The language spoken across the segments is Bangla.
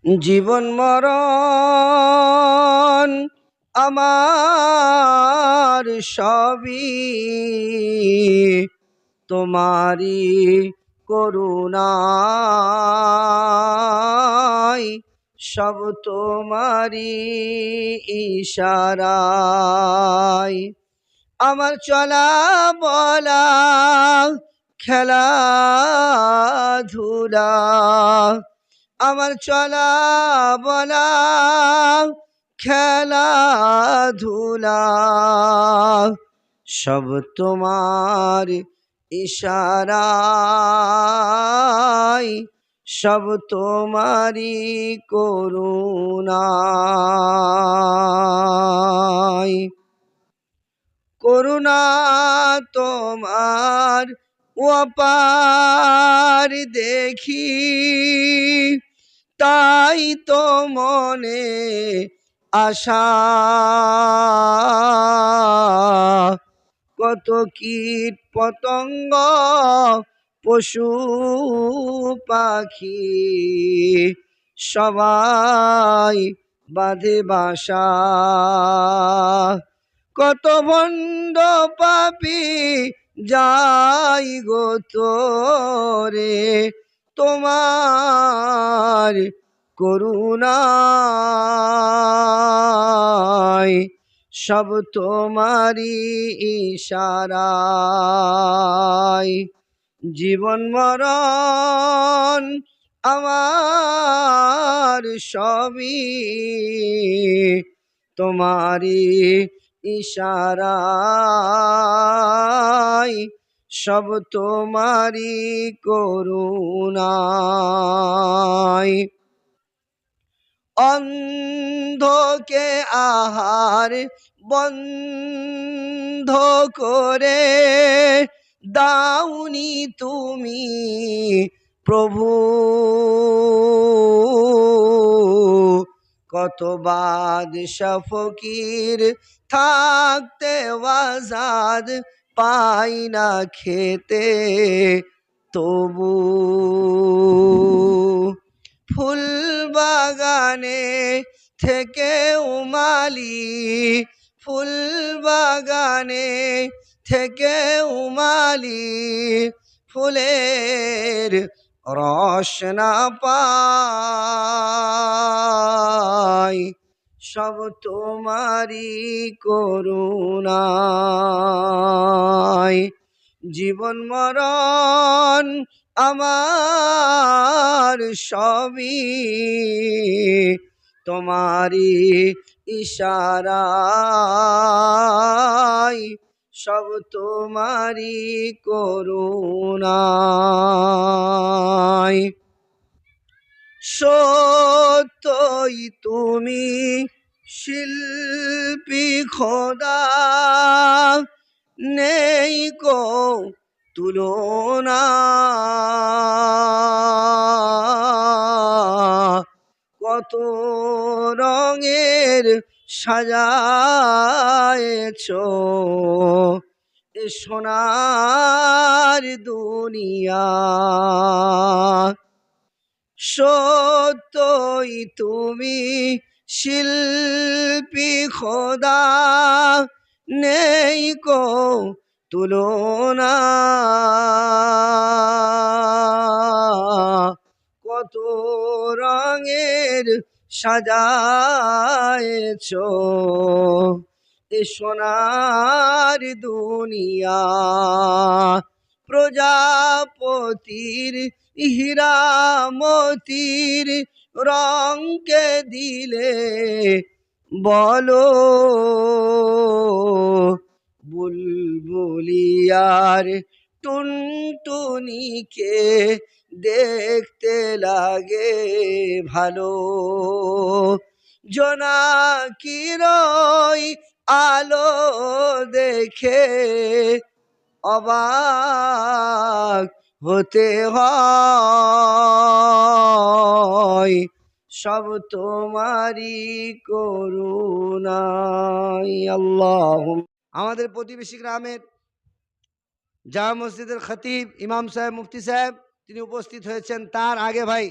জীবন মরণ আমার সবই তোমারি করুণায়, সব তোমারি ইশারায়। আমার চলা বলা খেলাধুলা, আমার চলা বলা খেলাধুলা, সব তোমার ইশারায়, সব তোমারি করুণায়। করুণা তোমার অপার দেখি, তাই তো মনে আশা। কত কীট পতঙ্গ পশু পাখি, সবাই বাঁধে বাসা। কত ভণ্ড পাপী যাই গো তোরে তোমার করুণায়, সব তোমারি ইশারায়। জীবন মরণ আমার সবই তোমারি ইশারায়, সব তোমারি করুণায়। অন্ধকে আহার বন্ধ করে দাওনি তুমি প্রভু, কত বাদশা ফকির থাকতে আজাদ পাই না খেতে তবু। ফুল বাগানে থেকে উমালি, ফুল বাগানে থেকে উমালি, ফুলের রস না পাই, সব তোমারি করুণায়। জীবন মরণ আমার সবই তোমারি ইশারায়, সব তোমারি করুণায়। সত্যই তুমি শিল্পী খোদা, নেই কো তুলনা। কত রঙের সাজায়েছো এ সোনার দুনিয়া। সত্যই তুমি শিল্পী খোদা, নেই কো তুলনা। কত রঙের সাজায়েছো এ সোনার দুনিয়া। প্রজাপতির হীরামতির রঙকে দিলে বলো, বুলবুলিয়ার টুনটুনিকে দেখতে লাগে ভালো। জোনাকির আলো দেখে অবাক হতে হয়, সব তোমারি করুণায়। আল্লাহ। আমাদের প্রতিবেশী গ্রামের জামে মসজিদের খতিব ইমাম সাহেব মুফতি সাহেব তিনি উপস্থিত হয়েছেন। তার আগে ভাই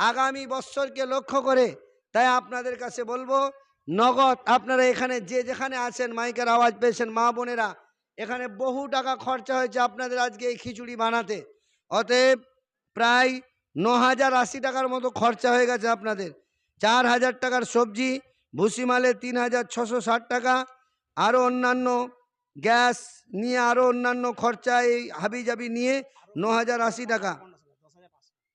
আগামী বৎসরকে লক্ষ্য করে তাই আপনাদের কাছে বলবো, নগদ আপনারা এখানে যে যেখানে আছেন, মাইকের আওয়াজ পেয়েছেন মা বোনেরা, এখানে বহু টাকা খরচা হয়েছে আপনাদের আজকে এই খিচুড়ি বানাতে। অতএব প্রায় 9,080 টাকার মতো খরচা হয়ে গেছে আপনাদের। 4,000 টাকার সবজি, ভুসিমালে 3,660 টাকা, আরও অন্যান্য গ্যাস নিয়ে আরও অন্যান্য খরচা, এই হাবিজাবি নিয়ে 9,080 টাকা।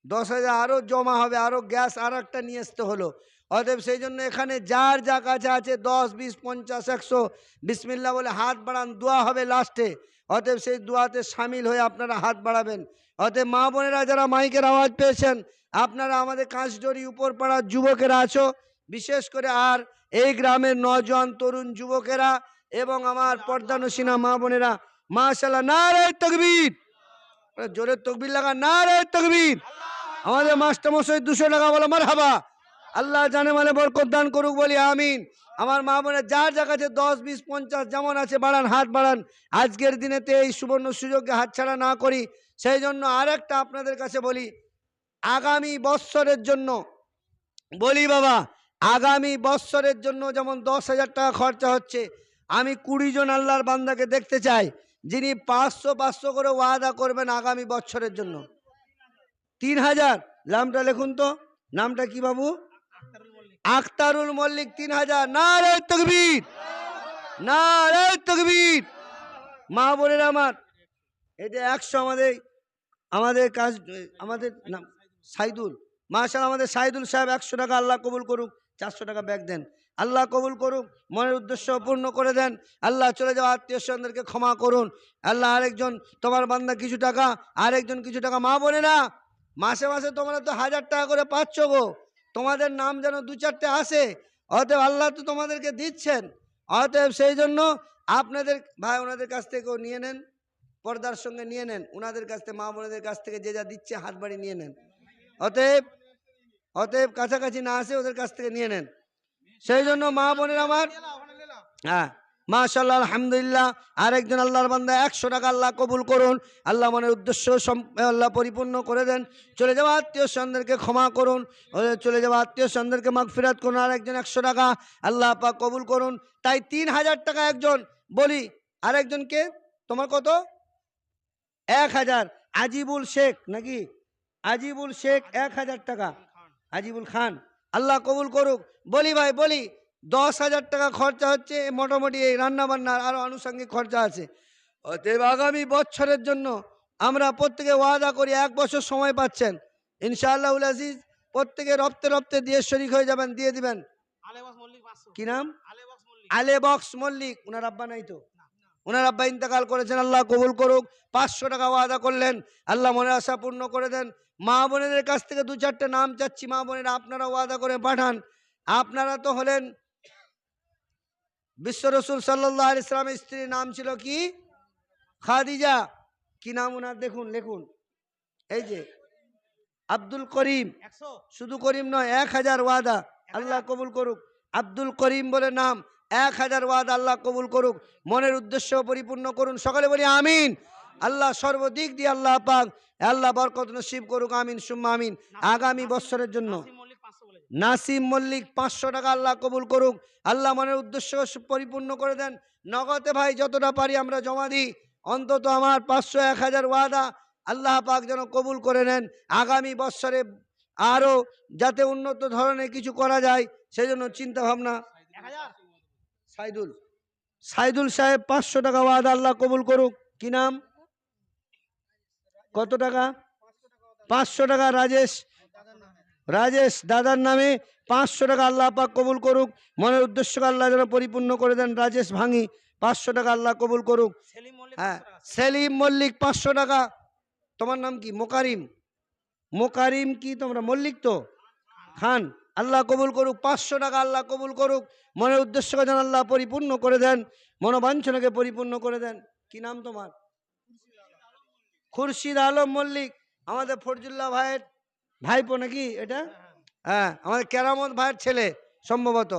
10,000 আরও জমা হবে, আরও গ্যাস আর একটা নিয়ে আসতে হলো। অতএব সেই জন্য এখানে যার যা কাছে আছে 10, 20, 50, 100 বিসমিল্লাহ বলে হাত বাড়ান, দোয়া হবে লাস্টে। অতএব সেই দোয়াতে সামিল হয়ে আপনারা হাত বাড়াবেন। অতএব মা বোনেরা যারা মাইকের আওয়াজ পেয়েছেন, আপনারা আমাদের কাঁচডরি উপরপাড়ার যুবকেরা আছো বিশেষ করে, আর এই গ্রামের নওজোয়ান তরুণ যুবকেরা এবং আমার পর্দানসীনা মা বোনেরা, মাশাআল্লাহ, নারে তাকবীর, জোরে তকবীর লাগা, নারে তাকবীর। আমাদের মাস্টারমশাই 200 টাকা বলো মারহাবা। আল্লাহ জানে মানে বরকত দান করুক, বলি আমিন। আমার মা বোনের যার যা কাছে 10, 20, 50 যেমন আছে বাড়ান, হাত বাড়ান। আজকের দিনেতে এই সুবর্ণ সুযোগকে হাতছাড়া না করি। সেই জন্য আরেকটা আপনাদের কাছে বলি, আগামী বৎসরের জন্য বলি বাবা, আগামী বৎসরের জন্য যেমন 10,000 টাকা খরচা হচ্ছে, আমি 20 জন আল্লাহর বান্দাকে দেখতে চাই যিনি 500 করে ওয়াদা করবেন আগামী বৎসরের জন্য। 3,000 নামটা লিখুন তো, নামটা কি বাবু? আখতারুল মল্লিক। 3,000। নারে তাকবীর, নারে তাকবীর। মা বোনের আমার, এটা 100 আমাদের কাজ, আমাদের নাম সাইদুল, মাশাআল্লাহ আমাদের সাইদুল সাহেব 100 টাকা, আল্লাহ কবুল করুক। 400 টাকা ব্যাগ দেন, আল্লাহ কবুল করুক, মনের উদ্দেশ্য পূর্ণ করে দেন। আল্লাহ চলে যাওয়া আত্মীয় স্বজনদেরকে ক্ষমা করুন। আল্লাহ আরেকজন তোমার বান্দা কিছু টাকা, আরেকজন কিছু টাকা। মা বোনেরা, মাসে মাসে তোমরা তো 1,000 টাকা করে পাচ্ছ গো, তোমাদের নাম যেন 2-4টে আসে। অতএব আল্লাহ তো তোমাদেরকে দিচ্ছেন। অতএব সেই জন্য আপনাদের ভাই ওনাদের কাছ থেকেও নিয়ে নেন, পর্দার সঙ্গে নিয়ে নেন, ওনাদের কাছ থেকে মা বোনেদের কাছ থেকে যে যা দিচ্ছে হাত বাড়ি নিয়ে নেন। অতএব অতএব কাছাকাছি না আসে ওদের কাছ থেকে নিয়ে নেন। সেই জন্য মা বোনের আমার, হ্যাঁ মাশাআল্লাহ আলহামদুলিল্লাহ, আরেকজন আল্লাহর বান্দা 100 টাকা, আল্লাহ কবুল করুন। আল্লাহ মনের উদ্দেশ্য আল্লাহ পরিপূর্ণ করে দেন। চলে যাওয়া আত্মীয় স্বজনদেরকে ক্ষমা করুন, চলে যাওয়া আত্মীয় স্বজনদেরকে মাগফিরাত করুন। আরেকজন 100 টাকা, আল্লাহ পাক কবুল করুন। তাই 3,000 টাকা একজন বলি, আরেকজনকে তোমার কত? 1,000। আজিবুল শেখ নাকি? আজিবুল শেখ 1,000 টাকা। আজিবুল খান, আল্লাহ কবুল করুক। বলি ভাই বলি, 10,000 টাকা খরচা হচ্ছে মোটামুটি এই রান্না বান্নার, আরও আনুষঙ্গিক খরচা আছে। অতএব আগামী বছরের জন্য আমরা প্রত্যেকে ওয়াদা করি, 1 বছর সময় পাচ্ছেন ইনশাআল্লাহুল আজিজ, প্রত্যেকে রপ্তে রপ্তে দিয়ে শরিক হয়ে যাবেন, দিয়ে দিবেন। কি নাম? আলেবক্স মল্লিক। ওনার আব্বা নাই তো? ওনার আব্বা ইন্তেকাল করেছেন, আল্লাহ কবুল করুক। 500 টাকা ওয়াদা করলেন, আল্লাহ মনের আশা পূর্ণ করে দেন। মা বোনেদের কাছ থেকে 2-4টে নাম চাচ্ছি, মা বোনেরা আপনারা ওয়াদা করে পাঠান। আপনারা তো হলেন বিশ্ব রসুল সাল্লাল্লাহু আলাইহি সাল্লামের স্ত্রীর নাম ছিল কি? খাদিজা। কি নাম ওনার দেখুন, লিখুন, এই যে আব্দুল করিম। শুধু করিম নয়, 1,000 ওয়াদা, আল্লাহ কবুল করুক। আব্দুল করিম বলে নাম, 1,000 ওয়াদা, আল্লাহ কবুল করুক, মনের উদ্দেশ্য পরিপূর্ণ করুন। সকলে বলি আমিন। আল্লাহ সর্বদিক দিয়ে আল্লাহ পাক আল্লাহ বরকত নসিব করুক, আমিন সুম্মা আমিন। আগামী বছরের জন্য নাসিম মল্লিক 500 টাকা, আল্লাহ কবুল করুক। আল্লাহ মনের উদ্দেশ্য পরিপূর্ণ করে দেন। নগদে ভাই যতটা পারি আমরা জমা দিই, অন্তত আমার 500, 1,000 ওয়াদা আল্লাহ পাক যেন কবুল করে নেন। আগামী বছরে আরও যাতে উন্নত ধরনের কিছু করা যায় সেই জন্য চিন্তা ভাবনা। সাইদুল সাহেব 500 টাকা ওয়াদা, আল্লাহ কবুল করুক। কি নাম? কত টাকা? 500 টাকা। রাজেশ দাদার নামে 500 টাকা, আল্লাহ পাক কবুল করুক, মনের উদ্দেশ্যকে আল্লাহ যেন পরিপূর্ণ করে দেন। রাজেশ ভাঙি 500 টাকা, আল্লাহ কবুল করুক। হ্যাঁ, সেলিম মল্লিক 500 টাকা। তোমার নাম কি? মোকারিম। মোকারিম কি তোমরা মল্লিক তো? খান, আল্লাহ কবুল করুক। 500 টাকা, আল্লাহ কবুল করুক, মনের উদ্দেশ্যকে যেন আল্লাহ পরিপূর্ণ করে দেন, মনোবাঞ্ছনাকে পরিপূর্ণ করে দেন। কি নাম তোমার? খুরশিদ আলম মল্লিক, আমাদের ফরজুল্লাহ ভাইয়ের ভাইপো নাকি এটা? হ্যাঁ, আমাদের কেরামত ভাইয়ের ছেলে সম্ভবত।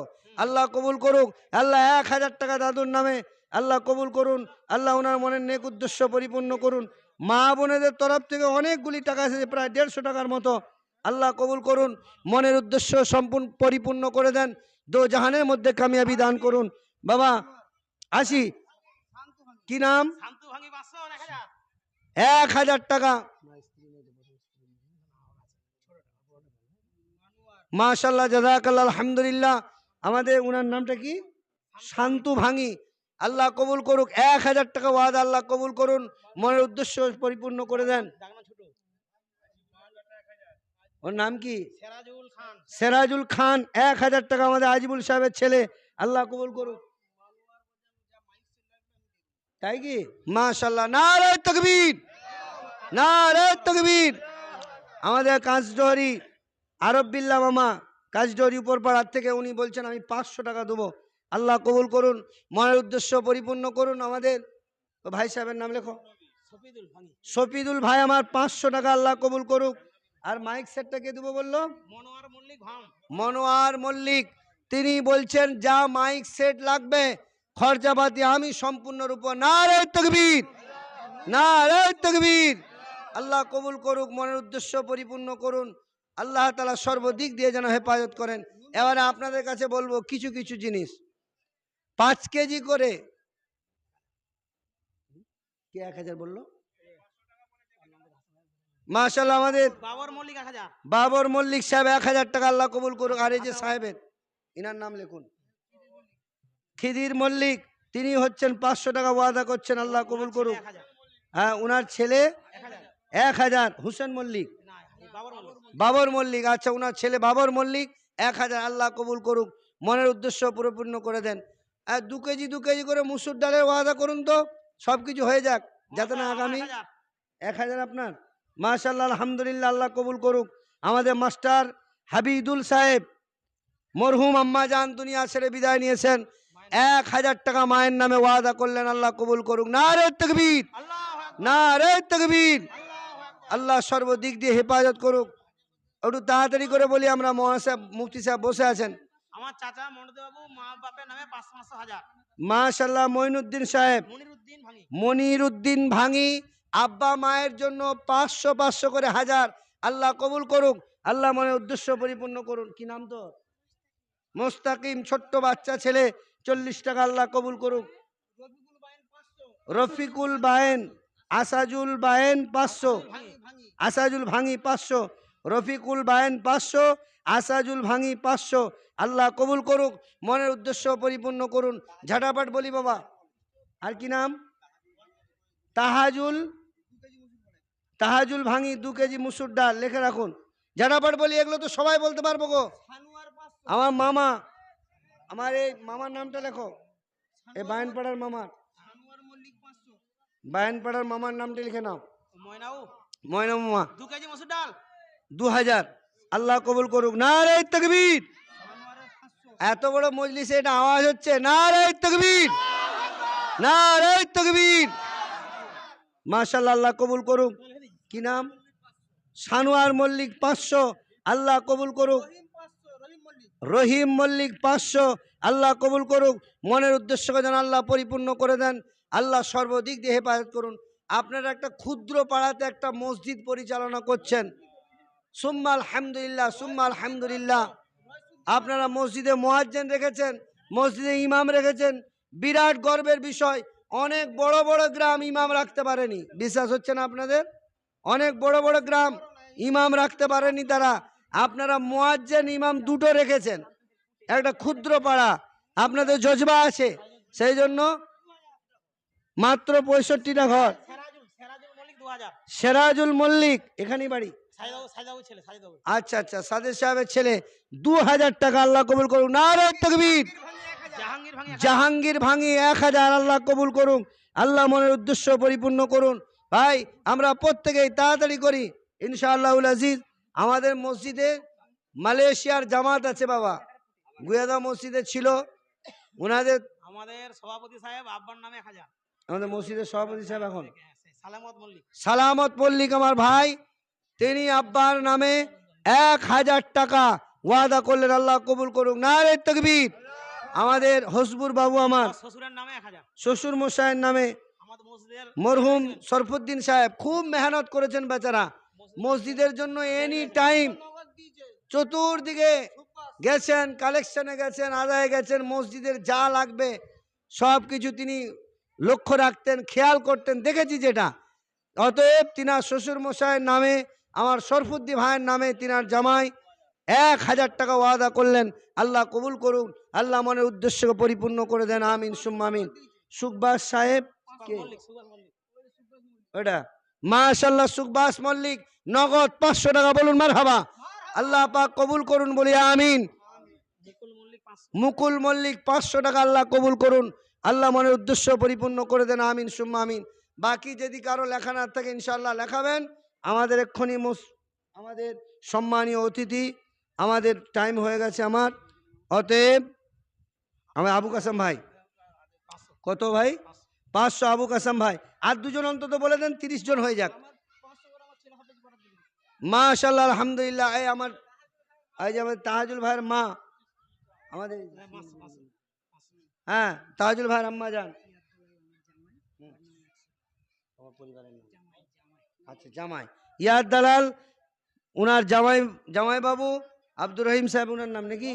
আল্লাহ কবুল করুক। আল্লাহ 1,000 টাকা দাদুর নামে, আল্লাহ কবুল করুন। আল্লাহ ওনার মনের নেক উদ্দেশ্য পরিপূর্ণ করুন। মা বোনেদের তরফ থেকে অনেকগুলি টাকা এসেছে, প্রায় 150 টাকার মতো। আল্লাহ কবুল করুন, মনের উদ্দেশ্য সম্পূর্ণ পরিপূর্ণ করে দেন, দো জাহানের মধ্যে কামিয়াবি দান করুন। বাবা আসি, কি নাম? 1000 টাকা। মাশাআল্লাহ, জাযাকাল্লাহ, আলহামদুলিল্লাহ। আমাদের উনার নামটা কি? শান্তু ভাঙি। আল্লাহ কবুল করুক, 1000 টাকা ওয়াদা আল্লাহ কবুল করুন, মনের উদ্দেশ্য পরিপূর্ণ করে দেন। ওর নাম কি? সেরাজুল খান। 1000 টাকা আমাদের আজিবুল সাহেবের ছেলে, আল্লাহ কবুল করুক। তাই কি? মাশাআল্লাহ, নারে তাকবীর, নারে তাকবীর। আমাদের কাঁচডহরি আরব বিল্লাহ মামা, কাঁচডহরি উপর পাড়ার থেকে, উনি বলছেন আমি 500 টাকা দেবো, আল্লাহ কবুল করুন, মনের উদ্দেশ্য পরিপূর্ণ করুন। আমাদের ভাই সাহেবের নাম লেখো, শফিদুল ভাই, আমার 500 টাকা, আল্লাহ কবুল করুক। আর মাইক সেটটা কে দেবো বললো? মনোয়ার মল্লিক। তিনি বলছেন যা মাইক সেট লাগবে খরচাপাতি আমি সম্পূর্ণরূপ। নারে তাকবীর, নারে তাকবীর। আল্লাহ কবুল করুক, মনের উদ্দেশ্য পরিপূর্ণ করুন, আল্লাহ তাআলা সর্বদিক দিয়ে যেন হেফাজত করেন। এবারে আপনাদের কাছে বলবো কিছু কিছু জিনিস 5 কেজি করে। কে 1000 বললো? মাশাআল্লাহ, আমাদের বাবর মল্লিক সাহেব 1000 টাকা, আল্লাহ কবুল করুক। আর এই যে সাহেবের, ইনার নাম লিখুন, খিদির মল্লিক, তিনি হচ্ছেন 500 টাকা ওয়াদা করছেন, আল্লাহ কবুল করুক। হ্যাঁ, উনার ছেলে 1000, হুসেন মল্লিক, বাবর মল্লিক, আচ্ছা, উনার ছেলে বাবর মল্লিক 1000, আল্লাহ কবুল করুক, মনের উদ্দেশ্য পরিপূর্ণ করে দেন। আর 2 কেজি করে মুসুর ডালের ওয়াদা করুন, তো সব কিছু হয়ে যাক, যাতে না আগামী 1000 আপনার। মাশাআল্লাহ, আলহামদুলিল্লাহ, আল্লাহ কবুল করুক। আমাদের মাস্টার হাবিদুল সাহেব, মরহুম আম্মা জান দুনিয়া ছেড়ে বিদায় নিয়েছেন, 1000 টাকা মায়ের নামে ওয়াদা করলেন, আল্লাহ কবুল করুক। নারে তাকবীর, নারে তাকবীর। আল্লাহ সর্বদিক দিয়ে হেফাজত করুক। একটু তাড়াতাড়ি করে বলি, আমরা মহান সাহেব, মুফতি সাহেব বসে আছেন। আমার চাচা মনিরুদ্দিন বাবু মা বাপের নামে 500,000। মাশাআল্লাহ, মঈনুদ্দিন সাহেব, মনিরুদ্দিন ভাঙি, আব্বা মায়ের জন্য 500 করে 1000, আল্লাহ কবুল করুক, আল্লাহ মনের উদ্দেশ্য পরিপূর্ণ করুন। কি নাম তো? মোস্তাকিম, ছোট্ট বাচ্চা ছেলে, 40 টাকা, আল্লাহ কবুল করুক। রফিকুল বায়েন, আসাজুল বায়েন 500, আসাজুল ভাঙি 500, রফিকুল বায়েন 500, আসাজুল ভাঙি 500, আল্লাহ কবুল করুক, মনের উদ্দেশ্য পরিপূর্ণ করুন। ঝাটাপাট বলি বাবা। আর কি নাম? তাহাজুল ভাঙি 2 কেজি মুসুর ডাল, লিখে রাখুন। ঝাটাপাট বলি, এগুলো তো সবাই বলতে পারবো গো। আমার মামা, আমার এই মামার নামটা লেখো, এই বায়নপাড়ার মামার, বায়নপাড়ার মামার নামটা লিখে নাও, ময়না মামা, 2 কেজি মসুর ডাল 2000, আল্লাহ কবুল করুক। নারে তাকবীর। এত বড় মজলিসে এটা আওয়াজ হচ্ছে, নারে তাকবীর, নারে তাকবীর। মাশাআল্লাহ, আল্লাহ কবুল করুক। কি নাম? সানোয়ার মল্লিক 500, আল্লাহ কবুল করুক। রহিম মল্লিক 500, আল্লাহ কবুল করুক, মনের উদ্দেশ্যকে যেন আল্লাহ পরিপূর্ণ করে দেন, আল্লাহ সর্বদিক দিয়ে হেফাজত করুন। আপনারা একটা ক্ষুদ্র পাড়াতে একটা মসজিদ পরিচালনা করছেন, সুম্মা আলহামদুলিল্লাহ, সুম্মা আলহামদুলিল্লাহ। আপনারা মসজিদে মুয়াজ্জিন রেখেছেন, মসজিদে ইমাম রেখেছেন, বিরাট গর্বের বিষয়। অনেক বড় বড় গ্রাম ইমাম রাখতে পারেনি, বিশ্বাস হচ্ছে না আপনাদের? অনেক বড় বড় গ্রাম ইমাম রাখতে পারেনি তারা, আপনারা মুয়াজ্জিন ইমাম 2টো রেখেছেন। একটা ক্ষুদ্র পাড়া, আপনাদের জজবা আছে, সেই জন্য মাত্র 65টা ঘর। সেরাজুল মল্লিক, এখানেই বাড়ি। আচ্ছা আচ্ছা, সাদেক সাহেবের ছেলে, 2000 টাকা, আল্লাহ কবুল করুন। নারে তাকবীর। জাহাঙ্গীর ভাঙি 1000, আল্লাহ কবুল করুন, আল্লাহ মনের উদ্দেশ্য পরিপূর্ণ করুন। ভাই, আমরা প্রত্যেকেই তাড়াতাড়ি করি ইনশাআল্লাহুল আজিজ। আমাদের মসজিদে মালয়েশিয়ার জামাত আছে বাবা, গুয়াদা মসজিদে ছিল, ওনাদের আমাদের সভাপতি সাহেব আব্বার নামে 1000, আমাদের মসজিদের সভাপতি সাহেব এখন সালামত মল্লিক আমার ভাই, তিনি আব্বার নামে 1000 টাকা ওয়াদা করলেন, আল্লাহ কবুল করুক। নারে তাকবীর। আমাদের হসবুর বাবু, আমার শ্বশুরের নামে 1000, শ্বশুর মশাইয়ের নামে, মরহুম সরফুদ্দিন সাহেব খুব মেহনত করেছেন বেচারা মসজিদের জন্য, এনি টাইম চতুর্দিকে গেছেন, কালেকশনে গেছেন, আদায় গেছেন, মসজিদের যা লাগবে সব কিছু তিনি লক্ষ্য রাখতেন, খেয়াল করতেন, দেখেছি যেটা। অতএব তিনার শ্বশুর মশাইয়ের নামে, আমার শরফুদ্দি ভাইয়ের নামে তিনার জামাই 1000 টাকা ওয়াদা করলেন। আল্লাহ কবুল করুন, আল্লাহ মনের উদ্দেশ্যকে পরিপূর্ণ করে দেন, আমিন সুম্মা আমিন। সুখবাস সাহেব কে ওটা? মাশাআল্লাহ, সুখবাস মল্লিক নগদ 500 টাকা, বলুন মারহাবা। আল্লাহ পাক কবুল করুন, বলি আমিন। মুকুল মল্লিক 500 টাকা, আল্লাহ কবুল করুন, আল্লাহ মনের উদ্দেশ্য পরিপূর্ণ করে দেন, আমিন সুম্মা আমিন। বাকি যদি কারো লেখা না থাকে ইনশাআল্লাহ লেখাবেন। আমাদের এক্ষুনি আমাদের সম্মানীয় অতিথি, আমাদের টাইম হয়ে গেছে আমার, অতএব আমার আবু কাসেম ভাই, কত ভাই? 500 আবু কাসেম ভাই, আর দুজন অন্তত বলে দেন, 30 জন হয়ে যাক। মাশাআল্লাহ, আলহামদুলিল্লাহ। এই আমার তাহাজুল ভাইয়ের মা, আমাদের হ্যাঁ তাহাজুল ভাইয়ের আম্মা যান, আচ্ছা জামাই ইয়াদ দালাল, উনার জামাই বাবু আব্দুর রহিম সাহেব, উনার নাম নাকি?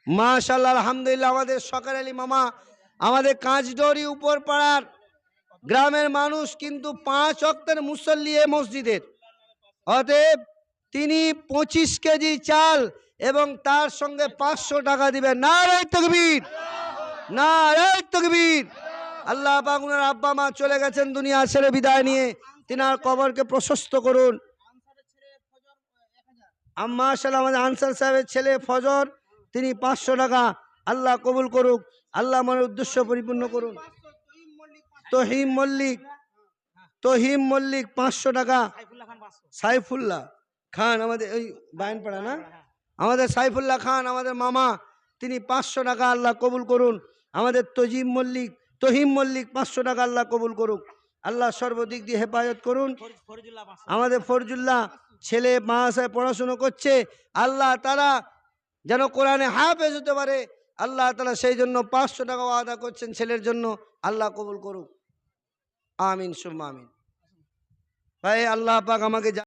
মাশাআল্লাহ, আলহামদুলিল্লাহ। আমাদের সকার আলী মামা, আমাদের কাঁচডরি উপর পাড়ার গ্রামের মানুষ, কিন্তু 5 ওয়াক্তের মুসল্লি এ মসজিদের। অতএব তিনি 25 কেজি চাল এবং তার সঙ্গে 500 টাকা দিবেন। নারায়ে তাকবীর, নারায়ে তাকবীর। আল্লাহ পাক উনার আব্বা মা চলে গেছেন দুনিয়া ছেড়ে বিদায় নিয়ে, তিনার কবরকে প্রশস্ত করুন। মাশাআল্লাহ, আমাদের আনসার সাহেবের ছেলে ফজর, তিনি 500 টাকা, আল্লাহ কবুল করুক, আল্লাহ মনের উদ্দেশ্য পরিপূর্ণ করুন। তহিম মল্লিক 500 টাকা। সাইফুল্লাহ খান, আমাদের ওই বায়নপাড়া না, আমাদের সাইফুল্লাহ খান আমাদের মামা, তিনি 500 টাকা, আল্লাহ কবুল করুন। আমাদের তহিম মল্লিক 500 টাকা, আল্লাহ কবুল করুক, আল্লাহ সর্বদিক দিয়ে হেফাজত করুন। আমাদের ফরজুল্লাহ ছেলে মাদ্রাসায় পড়াশুনো করছে, আল্লাহ তারা যেন কোরআনে হাফেজ হতে পারে, আল্লাহ তাআলা সেই জন্য 500 টাকা ওয়াদা করছেন ছেলের জন্য, আল্লাহ কবুল করুক, আমিন সুম্মা আমিন। ভাই আল্লাহ পাক আমাকে